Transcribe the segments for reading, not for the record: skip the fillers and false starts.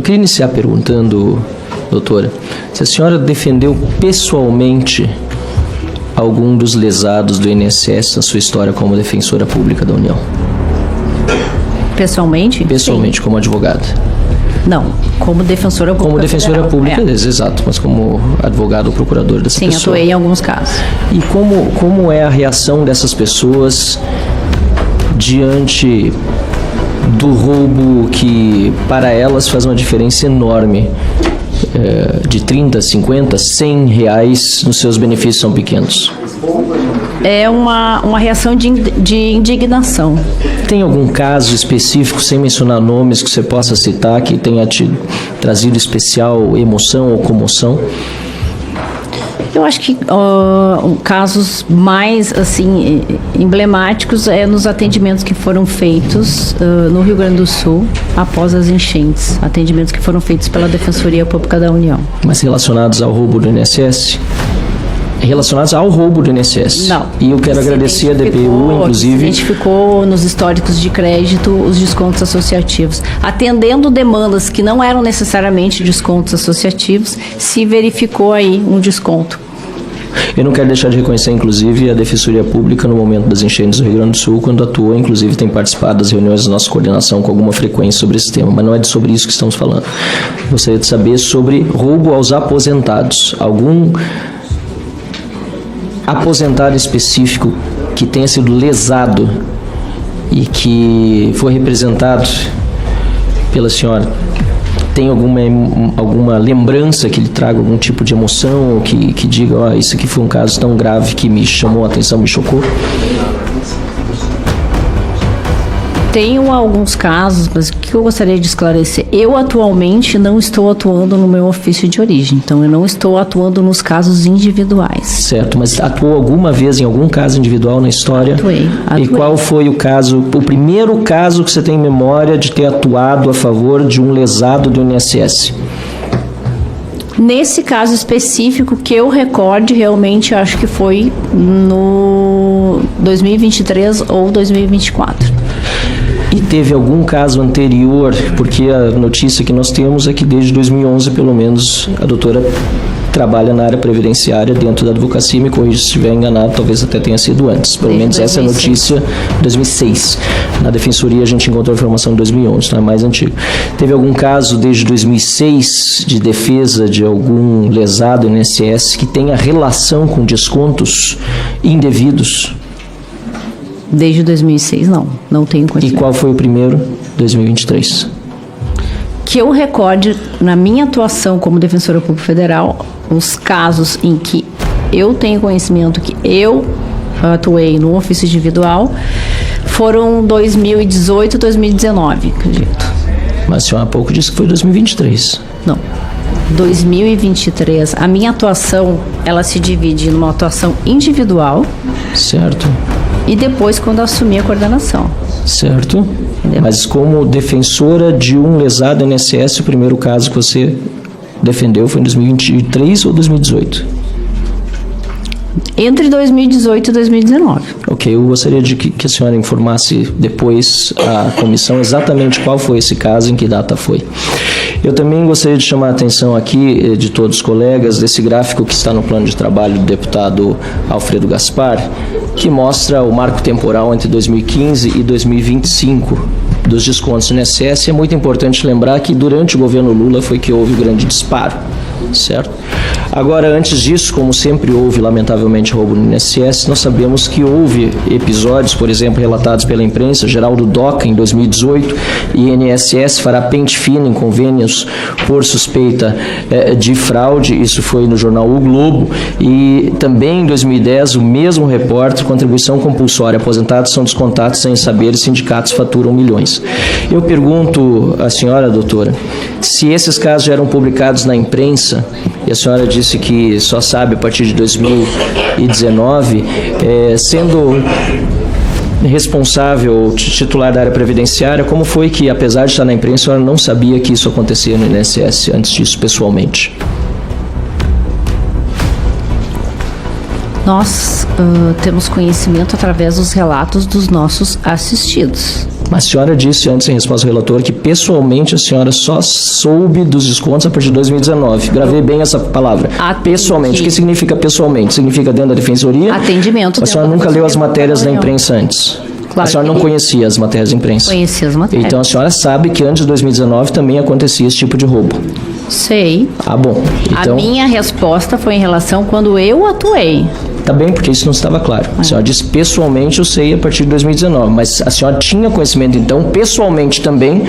Eu queria iniciar perguntando, doutora, se a senhora defendeu pessoalmente algum dos lesados do INSS na sua história como defensora pública da União? Pessoalmente? Pessoalmente, sim. Como advogada? Não, como defensora pública. Como defensora pública, exato, mas como advogado ou procurador dessa pessoa. Sim, atuei em alguns casos. E como é a reação dessas pessoas diante do roubo que para elas faz uma diferença enorme, de 30, 50, 100 reais, nos seus benefícios são pequenos? É uma reação de indignação. Tem algum caso específico, sem mencionar nomes, que você possa citar, que tenha te trazido especial emoção ou comoção? Eu acho que casos mais assim emblemáticos nos atendimentos que foram feitos no Rio Grande do Sul após as enchentes, atendimentos que foram feitos pela Defensoria Pública da União. Mas relacionados ao roubo do INSS? Relacionados ao roubo do INSS? Não. E eu quero agradecer a DPU, inclusive... Identificou nos históricos de crédito os descontos associativos. Atendendo demandas que não eram necessariamente descontos associativos, se verificou aí um desconto. Eu não quero deixar de reconhecer, inclusive, a Defensoria Pública no momento das enchentes do Rio Grande do Sul, quando atua, inclusive tem participado das reuniões da nossa coordenação com alguma frequência sobre esse tema, mas não é sobre isso que estamos falando. Gostaria de saber sobre roubo aos aposentados. Algum aposentado específico que tenha sido lesado e que foi representado pela senhora, tem alguma lembrança que lhe traga algum tipo de emoção, ou que diga, isso aqui foi um caso tão grave que me chamou a atenção, me chocou? Tenho alguns casos, mas o que eu gostaria de esclarecer? Eu atualmente não estou atuando no meu ofício de origem, então eu não estou atuando nos casos individuais. Certo, mas atuou alguma vez em algum caso individual na história? Atuei. E qual foi o primeiro caso que você tem em memória de ter atuado a favor de um lesado do INSS? Nesse caso específico que eu recorde, realmente acho que foi no 2023 ou 2024. E teve algum caso anterior, porque a notícia que nós temos é que desde 2011, pelo menos, a doutora trabalha na área previdenciária dentro da advocacia, me corrija se estiver enganado, talvez até tenha sido antes. Pelo menos essa é a notícia de 2006. Na Defensoria a gente encontrou a informação em 2011, não é mais antigo. Teve algum caso desde 2006 de defesa de algum lesado no INSS que tenha relação com descontos indevidos? Desde 2006, não tenho conhecimento. E qual foi o primeiro? 2023. Que eu recorde, na minha atuação como defensora pública federal, os casos em que eu tenho conhecimento que eu atuei no ofício individual, foram 2018 e 2019, acredito. Mas a senhora há pouco disse que foi 2023. Não. 2023, a minha atuação, ela se divide numa atuação individual. Certo. E depois quando assumi a coordenação. Certo. Entendeu? Mas como defensora de um lesado INSS, o primeiro caso que você defendeu foi em 2023 ou 2018? Entre 2018 e 2019. Ok, eu gostaria de que a senhora informasse depois a comissão exatamente qual foi esse caso, em que data foi. Eu também gostaria de chamar a atenção aqui de todos os colegas desse gráfico que está no plano de trabalho do deputado Alfredo Gaspar, que mostra o marco temporal entre 2015 e 2025 dos descontos no INSS. É muito importante lembrar que durante o governo Lula foi que houve o grande disparo, certo? Agora, antes disso, como sempre houve, lamentavelmente, roubo no INSS, nós sabemos que houve episódios, por exemplo, relatados pela imprensa, Geraldo Doca, em 2018, e INSS fará pente fino em convênios por suspeita de fraude, isso foi no jornal O Globo, e também em 2010, o mesmo repórter, contribuição compulsória, aposentados são descontados sem saber, sindicatos faturam milhões. Eu pergunto à senhora, doutora, se esses casos já eram publicados na imprensa, e a senhora disse que só sabe a partir de 2019, sendo responsável, titular da área previdenciária, como foi que, apesar de estar na imprensa, a senhora não sabia que isso acontecia no INSS antes disso, pessoalmente? Nós temos conhecimento através dos relatos dos nossos assistidos. Mas a senhora disse antes, em resposta ao relator, que pessoalmente a senhora só soube dos descontos a partir de 2019. Gravei bem essa palavra. Pessoalmente. O que significa pessoalmente? Significa dentro da defensoria? Atendimento. A senhora nunca leu as matérias da imprensa antes? Claro, a senhora não conhecia as matérias da imprensa? Conhecia as matérias. Então a senhora sabe que antes de 2019 também acontecia esse tipo de roubo? Sei. Ah, bom. Então, a minha resposta foi em relação quando eu atuei. Tá bem, porque isso não estava claro. A senhora disse pessoalmente, eu sei a partir de 2019, mas a senhora tinha conhecimento, então, pessoalmente também,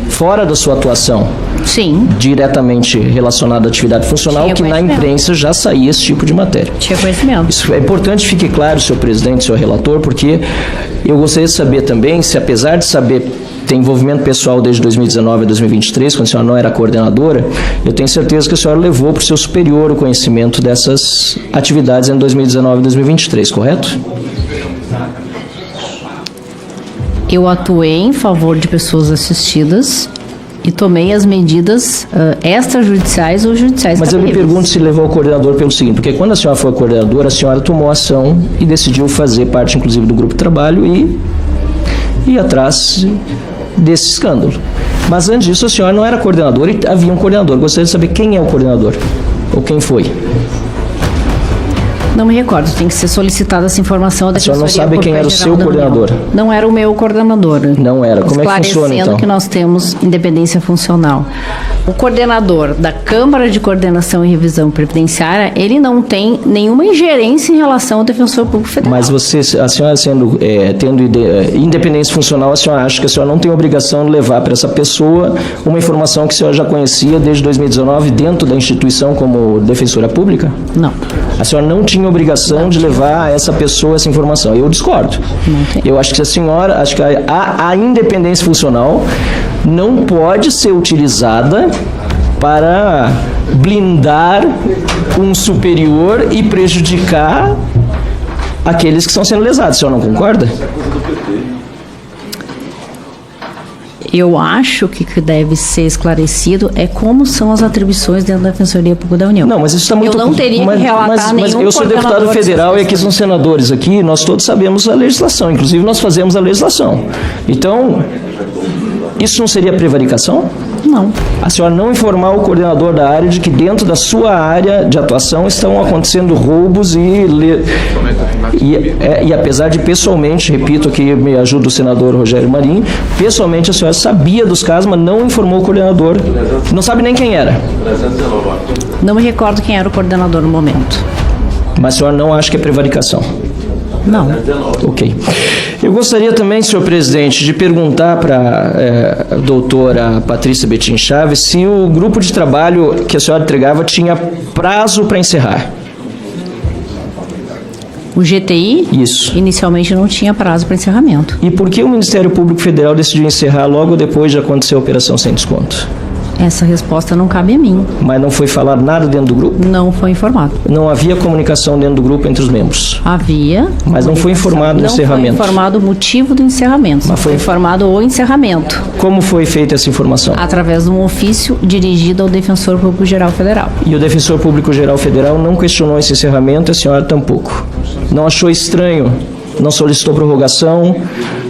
fora da sua atuação? Sim. Diretamente relacionada à atividade funcional, que na imprensa já saía esse tipo de matéria. Tinha conhecimento. Isso é importante, fique claro, senhor presidente, senhor relator, porque eu gostaria de saber também se, apesar de saber ter envolvimento pessoal desde 2019 a 2023, quando a senhora não era coordenadora, eu tenho certeza que a senhora levou para o seu superior o conhecimento dessas atividades em 2019 e 2023, correto? Eu atuei em favor de pessoas assistidas e tomei as medidas extrajudiciais ou judiciais. Mas eu me pergunto se levou ao coordenador pelo seguinte, porque quando a senhora foi coordenadora, a senhora tomou ação e decidiu fazer parte, inclusive, do grupo de trabalho e ir atrás desse escândalo. Mas antes disso, a senhora não era coordenadora e havia um coordenador. Gostaria de saber quem é o coordenador ou quem foi. Não me recordo, tem que ser solicitada essa informação. A senhora não sabe quem era o seu coordenador? Não era o meu coordenador. Não era. Como é que funciona, então? Esclarecendo que nós temos independência funcional. O coordenador da Câmara de Coordenação e Revisão Previdenciária, ele não tem nenhuma ingerência em relação ao Defensor Público Federal. Mas você, a senhora tendo independência funcional, a senhora acha que a senhora não tem obrigação de levar para essa pessoa uma informação que a senhora já conhecia desde 2019 dentro da instituição como defensora pública? Não. A senhora não tinha obrigação de levar a essa pessoa essa informação. Eu discordo. Eu acho que a independência funcional não pode ser utilizada para blindar um superior e prejudicar aqueles que estão sendo lesados. O senhor não concorda? Eu acho que o que deve ser esclarecido é como são as atribuições dentro da Defensoria Pública da União. Não, mas isso está muito... Eu não teria que relatar nenhum. Mas eu sou deputado federal e aqui são senadores aqui, nós todos sabemos a legislação, inclusive nós fazemos a legislação. Então, isso não seria prevaricação? Não. A senhora não informar o coordenador da área de que dentro da sua área de atuação estão acontecendo roubos e apesar de pessoalmente, repito aqui, me ajuda o senador Rogério Marinho, pessoalmente a senhora sabia dos casos, mas não informou o coordenador, não sabe nem quem era. Não me recordo quem era o coordenador no momento. Mas a senhora não acha que é prevaricação? Não. Ok. Eu gostaria também, senhor presidente, de perguntar para a doutora Patrícia Betim Chaves se o grupo de trabalho que a senhora entregava tinha prazo para encerrar. O GTI? Isso. Inicialmente não tinha prazo para encerramento. E por que o Ministério Público Federal decidiu encerrar logo depois de acontecer a operação sem desconto? Essa resposta não cabe a mim. Mas não foi falado nada dentro do grupo? Não foi informado. Não havia comunicação dentro do grupo entre os membros? Havia. Mas não foi informado o encerramento? Não foi informado o motivo do encerramento. Mas foi informado o encerramento. Como foi feita essa informação? Através de um ofício dirigido ao Defensor Público Geral Federal. E o Defensor Público Geral Federal não questionou esse encerramento, a senhora tampouco? Não achou estranho? Não solicitou prorrogação,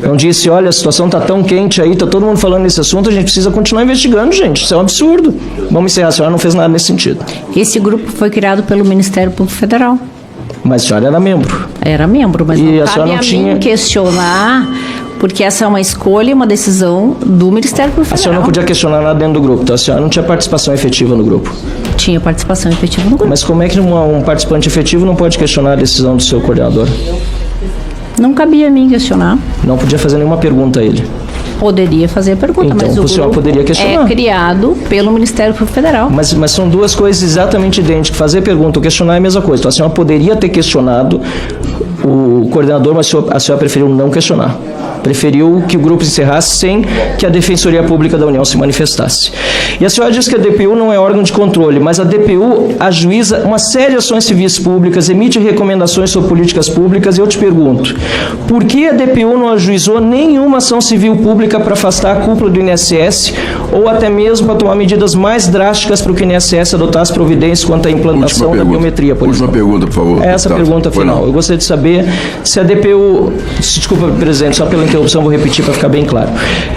não disse, olha, a situação está tão quente aí, está todo mundo falando nesse assunto, a gente precisa continuar investigando, gente, isso é um absurdo. Vamos encerrar, a senhora não fez nada nesse sentido. Esse grupo foi criado pelo Ministério Público Federal. Mas a senhora era membro. Era membro, mas e não a cabe não a tinha... mim questionar, porque essa é uma escolha, uma decisão do Ministério Público Federal. A senhora não podia questionar nada dentro do grupo, então a senhora não tinha participação efetiva no grupo. Tinha participação efetiva no grupo. Mas como é que um participante efetivo não pode questionar a decisão do seu coordenador? Não cabia a mim questionar. Não podia fazer nenhuma pergunta a ele? Poderia fazer a pergunta, então, mas o senhor grupo poderia questionar. É criado pelo Ministério Público Federal. Mas são duas coisas exatamente idênticas. Fazer pergunta ou questionar é a mesma coisa. Então a senhora poderia ter questionado o coordenador, mas a senhora preferiu não questionar. Preferiu que o grupo encerrasse sem que a Defensoria Pública da União se manifestasse. E a senhora diz que a DPU não é órgão de controle, mas a DPU ajuiza uma série de ações civis públicas, emite recomendações sobre políticas públicas, e eu te pergunto, por que a DPU não ajuizou nenhuma ação civil pública para afastar a cúpula do INSS, ou até mesmo para tomar medidas mais drásticas para que o INSS adotasse providências quanto à implantação da biometria, por exemplo? Última pergunta, por favor. Essa pergunta final. Eu gostaria de saber se a DPU... Desculpa, presidente, só pela interrupção. interrupção, vou repetir para ficar bem claro.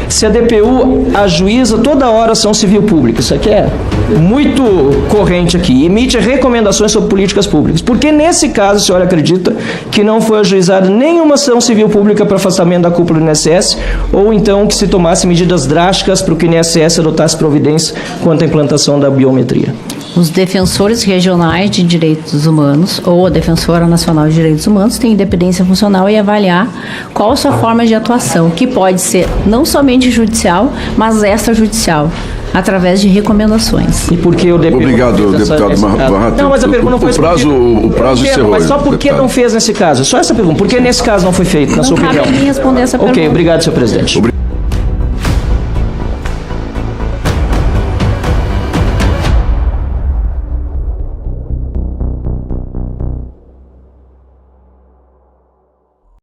Se a DPU ajuiza toda hora ação civil pública, isso aqui é muito corrente aqui, emite recomendações sobre políticas públicas. Porque nesse caso, a senhora acredita que não foi ajuizada nenhuma ação civil pública para afastamento da cúpula do INSS, ou então que se tomasse medidas drásticas para que o INSS adotasse providências quanto à implantação da biometria? Os defensores regionais de direitos humanos ou a Defensora Nacional de Direitos Humanos têm independência funcional e avaliar qual a sua forma de atuação, que pode ser não somente judicial, mas extrajudicial, através de recomendações. E por que o DPU... Obrigado, deputado Barra. Não, mas a pergunta não foi... O prazo encerrou. Mas só por que não fez nesse caso? Só essa pergunta. Por que nesse caso não foi feito, na sua opinião? Não cabe a mim responder essa pergunta. Ok, obrigado, senhor presidente.